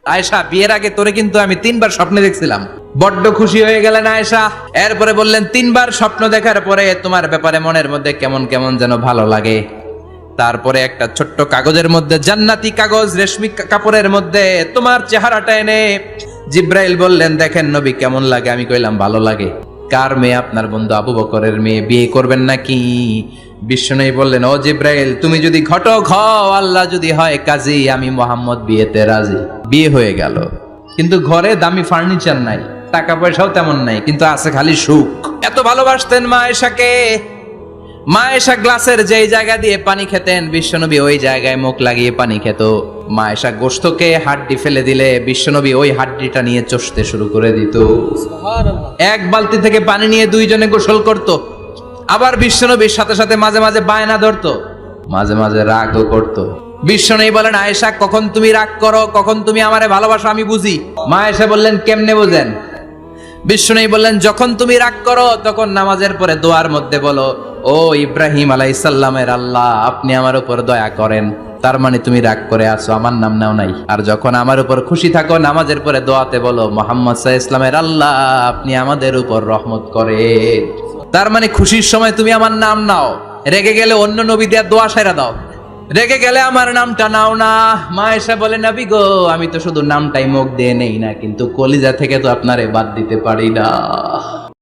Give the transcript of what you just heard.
আয়েশা, বিয়ের আগে তোরে কিন্তু আমি 3বার স্বপ্নে দেখছিলাম। বড্ড খুশি হয়ে গেলেন আয়েশা। এরপরে বললেন, 3বার স্বপ্ন দেখার পরে তোমার ব্যাপারে মনের মধ্যে কেমন কেমন যেন ভালো লাগে। তারপরে একটা ছোট্ট কাগজের মধ্যে, জান্নাতি কাগজ, রেশমি কাপড়ের মধ্যে তোমার চেহারাটা এনে জিব্রাইল বললেন, দেখেন নবী কেমন লাগে। আমি কইলাম, ভালো লাগে। কার মেয়ে? আপনার বন্ধু আবু বকরের মেয়ে। বিয়ে করবেন নাকি? বিশ্বনবী বললেন, ও জিব্রাইল, তুমি যদি ঘটক হও, আল্লাহ যদি হয় কাজী, আমি মোহাম্মদ বিয়েতে রাজি। বিয়ে হয়ে গেল, কিন্তু ঘরে দামি ফার্নিচার নাই, টাকা পয়সাও তেমন নাই, কিন্তু আছে খালি সুখ। এত ভালোবাসতেন মা আয়েশাকে। মা আয়েশা গ্লাসের যেই জায়গা দিয়ে পানি খেতেন, বিশ্বনবী ওই জায়গায় মুখ লাগিয়ে পানি খেত। মা আয়েশা গোশতকে হাড্ডি ফেলে দিলে বিশ্বনবী ওই হাড্ডিটা নিয়ে চষতে শুরু করে দিত। এক বালতি থেকে পানি নিয়ে দুইজনে গোসল করত। আবার বিশ্বনবীর সাথে সাথে মাঝে মাঝে বায়না ধরতো, মাঝে মাঝে রাগও করত। বিশ্বনবী বলেন, আয়েশা, কখন তুমি রাগ করো, কখন তুমি আমারে ভালোবাসো আমি বুঝি। মা আয়েশা বললেন, কেমনে বোঝেন? বিশ্বনবী বললেন, যখন তুমি রাগ করো তখন নামাজের পরে দোয়ার মধ্যে বলো, ও ইব্রাহিম আলাইহিস সালামের আল্লাহ, আপনি আমার উপর দয়া করেন। তার মানে তুমি রাগ করে আছো, আমার নাম নাও নাই। আর যখন আমার উপর খুশি থাকো, নামাজের পরে দোয়াতে বলো, মুহাম্মদ সাল্লাল্লাহু আলাইহি ওয়াসাল্লামের আল্লাহ, আপনি আমাদের উপর রহমত করেন। তার মানে খুশির সময় তুমি আমার নাম নাও, রেগে গেলে অন্য নবী দেয়া দোয়া সাইরা দাও, রেগে গেলে আমার নামটা নাও না। মা আয়েশা বলে, নবী গো, আমি তো শুধু নামটাই মুখ দিয়ে নেই না, কিন্তু কলিজা থেকে তো আপনারে বাদ দিতে পারি না।